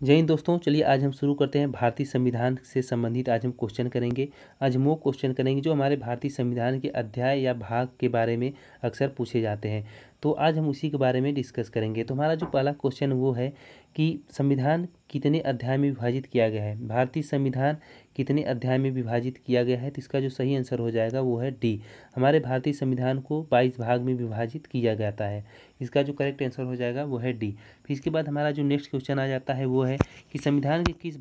जय हिंद दोस्तों, चलिए आज हम शुरू करते हैं। भारतीय संविधान से संबंधित आज हम क्वेश्चन करेंगे। आज हम वो क्वेश्चन करेंगे जो हमारे भारतीय संविधान के अध्याय या भाग के बारे में अक्सर पूछे जाते हैं। तो आज हम उसी के बारे में डिस्कस करेंगे। तो हमारा जो पहला क्वेश्चन वो है कि संविधान कितने अध्याय में विभाजित किया गया है। भारतीय संविधान कितने अध्याय में विभाजित किया गया है, तो इसका जो सही आंसर हो जाएगा वो है डी। हमारे भारतीय संविधान को 22 भाग में विभाजित किया जाता है। इसका जो करेक्ट आंसर हो जाएगा वो है डी। फिर इसके बाद हमारा जो नेक्स्ट क्वेश्चन आ जाता है वो है कि संविधान के किस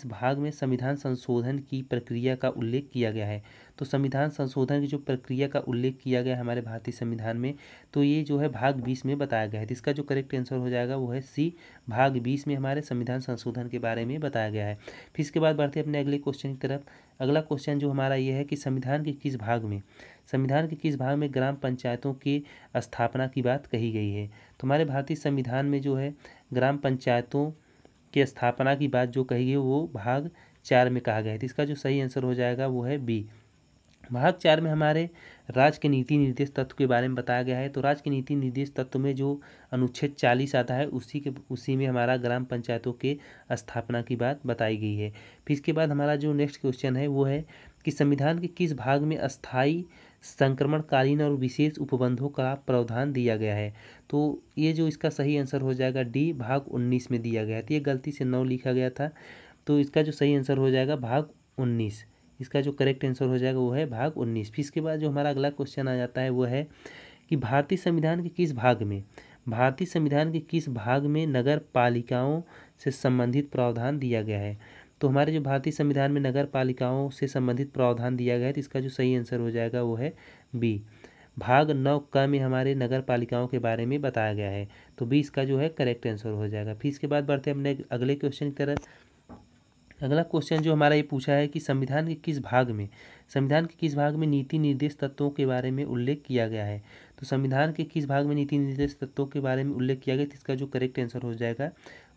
भाग में संविधान संशोधन की प्रक्रिया का उल्लेख किया गया है। तो संविधान संशोधन की जो प्रक्रिया का उल्लेख किया गया है हमारे भारतीय संविधान में, तो ये जो है भाग 20 में बताया गया है। तो इसका जो करेक्ट आंसर हो जाएगा वो है सी। भाग 20 में हमारे संविधान संशोधन के बारे में बताया गया है। फिर इसके बाद बढ़ते हैं अपने अगले क्वेश्चन की तरफ। अगला क्वेश्चन जो हमारा ये है कि संविधान के किस भाग में ग्राम पंचायतों की स्थापना की बात कही गई है। तो हमारे भारतीय संविधान में जो है ग्राम पंचायतों की स्थापना की बात जो कही गई वो भाग 4 में कहा गया है। तो इसका जो सही आंसर हो जाएगा वो है बी। भाग 4 में हमारे राज्य के नीति निर्देश तत्व के बारे में बताया गया है। तो राज्य के नीति निर्देश तत्व में जो अनुच्छेद 40 आता है उसी में हमारा ग्राम पंचायतों के स्थापना की बात बताई गई है। फिर इसके बाद हमारा जो नेक्स्ट क्वेश्चन है वो है कि संविधान के किस भाग में अस्थायी संक्रमणकालीन और विशेष उपबंधों का प्रावधान दिया गया है। तो ये जो इसका सही आंसर हो जाएगा डी, भाग 19 में दिया गया है। तो ये गलती से 9 लिखा गया था, तो इसका जो सही आंसर हो जाएगा भाग 19। इसका जो करेक्ट आंसर हो जाएगा वो है भाग 19। फिर इसके बाद जो हमारा अगला क्वेश्चन आ जाता है वो है कि भारतीय संविधान के किस भाग में नगर पालिकाओं से संबंधित प्रावधान दिया गया है। तो हमारे जो भारतीय संविधान में नगर पालिकाओं से संबंधित प्रावधान दिया गया है, तो इसका जो सही आंसर हो जाएगा वो है बी। भाग 9 क में हमारे नगर पालिकाओं के बारे में बताया गया है। तो बी इसका जो है करेक्ट आंसर हो जाएगा। फिर इसके बाद बढ़ते हैं अपने अगले क्वेश्चन की तरफ। अगला क्वेश्चन जो हमारा ये पूछा है कि संविधान के किस भाग में नीति निर्देश तत्वों के बारे में उल्लेख किया गया है। तो संविधान के किस भाग में नीति निर्देश तत्वों के बारे में उल्लेख किया गया, तो इसका जो करेक्ट आंसर हो जाएगा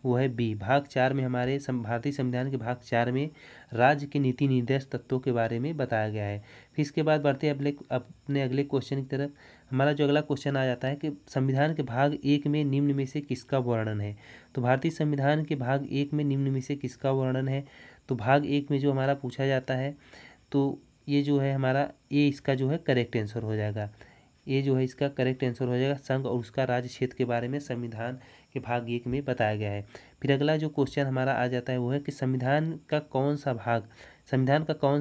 वो है बी। भाग 4 में हमारे भारतीय संविधान के भाग 4 में राज्य के नीति निर्देश तत्वों के बारे में बताया गया है। फिर इसके बाद बढ़ते हैं अपने अगले क्वेश्चन की तरफ। हमारा जो अगला क्वेश्चन आ जाता है कि संविधान के भाग 1 में निम्न में से किसका वर्णन है। तो भारतीय संविधान के भाग 1 में निम्न में से किसका वर्णन है। तो भाग 1 में जो हमारा पूछा जाता है, तो ये जो है हमारा ये इसका जो है करेक्ट आंसर हो जाएगा। ये जो है इसका करेक्ट आंसर हो जाएगा संघ और उसका राज्य क्षेत्र के बारे में संविधान के भाग 1 में बताया गया है। फिर अगला जो क्वेश्चन हमारा आ जाता है वो है कि संविधान का कौन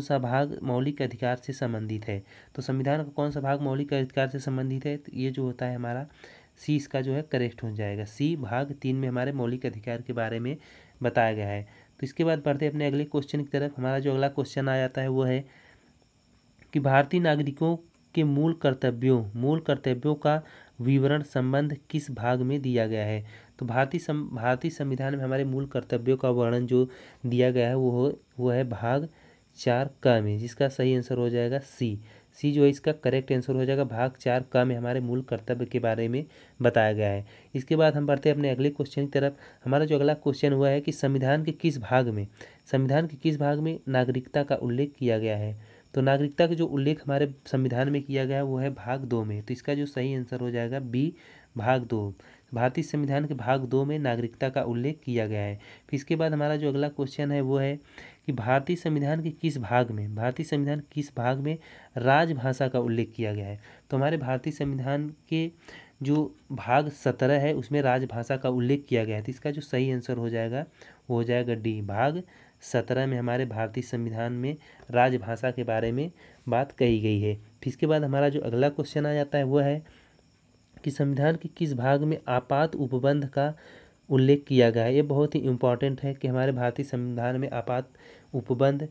सा भाग मौलिक अधिकार से संबंधित है। तो संविधान का कौन सा भाग मौलिक अधिकार से संबंधित है, तो ये जो होता है हमारा सी, इसका जो है करेक्ट हो जाएगा। सी भाग 3 में हमारे मौलिक अधिकार के बारे में बताया गया है। तो इसके बाद बढ़ते अपने अगले क्वेश्चन की तरफ। हमारा जो अगला क्वेश्चन आ जाता है वो है कि भारतीय नागरिकों के मूल कर्तव्यों का विवरण संबंध किस भाग में दिया गया है। तो भारतीय संविधान में हमारे मूल कर्तव्यों का वर्णन जो दिया गया है वो है भाग 4 क में, जिसका सही आंसर हो जाएगा सी जो है इसका करेक्ट आंसर हो जाएगा। भाग 4 क में हमारे मूल कर्तव्य के बारे में बताया गया है। इसके बाद हम बढ़ते हैं अपने अगले क्वेश्चन की तरफ। हमारा जो अगला क्वेश्चन हुआ है कि संविधान के किस भाग में नागरिकता का उल्लेख किया गया है। तो नागरिकता का जो उल्लेख हमारे संविधान में किया गया है वो है भाग 2 में। तो इसका जो सही आंसर हो जाएगा बी, भाग 2। भारतीय संविधान के भाग 2 में नागरिकता का उल्लेख किया गया है। फिर इसके बाद हमारा जो अगला क्वेश्चन है वो है कि भारतीय संविधान के किस भाग में राजभाषा का उल्लेख किया गया है। तो हमारे भारतीय संविधान के जो भाग 17 है उसमें राजभाषा का उल्लेख किया गया है। तो इसका जो सही आंसर हो जाएगा वो हो जाएगा डी। भाग 17 में हमारे भारतीय संविधान में राजभाषा के बारे में बात कही गई है। फिर इसके बाद हमारा जो अगला क्वेश्चन आ जाता है वो है कि संविधान के किस भाग में आपात उपबंध का उल्लेख किया गया है। ये बहुत ही इम्पोर्टेंट है कि हमारे भारतीय संविधान में आपात उपबंध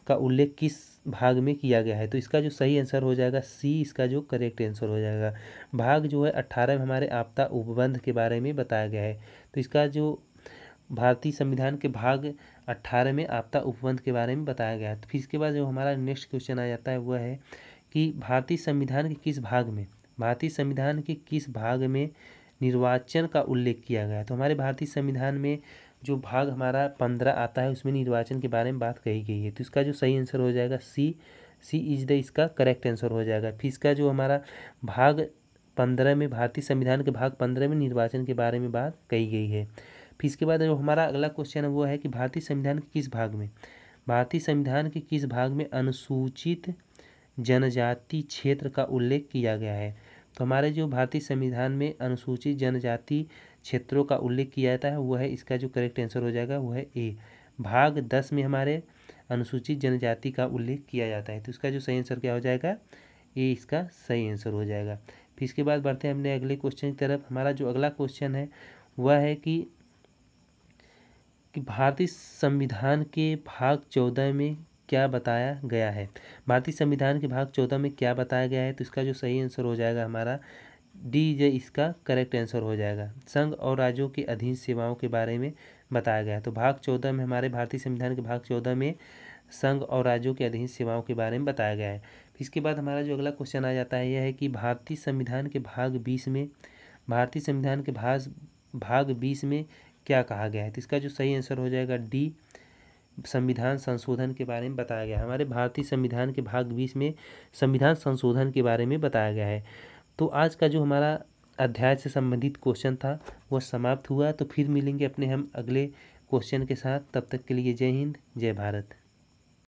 का उल्लेख किस भाग में किया गया है। तो इसका जो सही आंसर हो जाएगा सी, इसका जो करेक्ट आंसर हो जाएगा। भाग जो है 18 में हमारे आपदा उपबंध के बारे में बताया गया है। तो इसका जो भारतीय संविधान के भाग 18 में आपदा उपबंध के बारे में बताया गया है। तो फिर इसके बाद जो हमारा नेक्स्ट क्वेश्चन आ जाता है वह है कि भारतीय संविधान के किस भाग में निर्वाचन का उल्लेख किया गया है। तो हमारे भारतीय संविधान में जो भाग हमारा 15 आता है उसमें निर्वाचन के बारे में बात कही गई है। तो इसका जो सही आंसर हो जाएगा सी इज द इसका करेक्ट आंसर हो जाएगा। फिर इसका जो हमारा भाग 15 में भारतीय संविधान के भाग 15 में निर्वाचन के बारे में बात कही गई है। फिर इसके बाद जो हमारा अगला क्वेश्चन है वो है कि भारतीय संविधान के किस भाग में, भारतीय संविधान के किस भाग में अनुसूचित जनजाति क्षेत्र का उल्लेख किया गया है। तो हमारे जो भारतीय संविधान में अनुसूचित जनजाति क्षेत्रों का उल्लेख किया जाता है वो है, इसका जो करेक्ट आंसर हो जाएगा वो है ए। भाग 10 में हमारे अनुसूचित जनजाति का उल्लेख किया जाता है, तो इसका जो सही आंसर क्या हो जाएगा, ए इसका सही आंसर हो जाएगा। फिर इसके बाद बढ़ते हैं अपने अगले क्वेश्चन की तरफ। हमारा जो अगला क्वेश्चन है वह है कि भारतीय संविधान के भाग 14 में क्या बताया गया है। भारतीय संविधान के भाग 14 में क्या बताया गया है, तो इसका जो सही आंसर हो जाएगा हमारा डी, जो इसका करेक्ट आंसर हो जाएगा। संघ और राज्यों के अधीन सेवाओं के बारे में बताया गया है। तो भाग 14 में हमारे भारतीय संविधान के भाग 14 में संघ और राज्यों के अधीन सेवाओं के बारे में बताया गया है। इसके बाद हमारा जो अगला क्वेश्चन आ जाता है यह है कि भारतीय संविधान के भाग 20 में, भारतीय संविधान के भाग 20 में क्या कहा गया है। तो इसका जो सही आंसर हो जाएगा डी, संविधान संशोधन के बारे में बताया गया है। हमारे भारतीय संविधान के भाग 20 में संविधान संशोधन के बारे में बताया गया है। तो आज का जो हमारा अध्याय से संबंधित क्वेश्चन था वह समाप्त हुआ। तो फिर मिलेंगे अपने हम अगले क्वेश्चन के साथ, तब तक के लिए जय हिंद, जय भारत।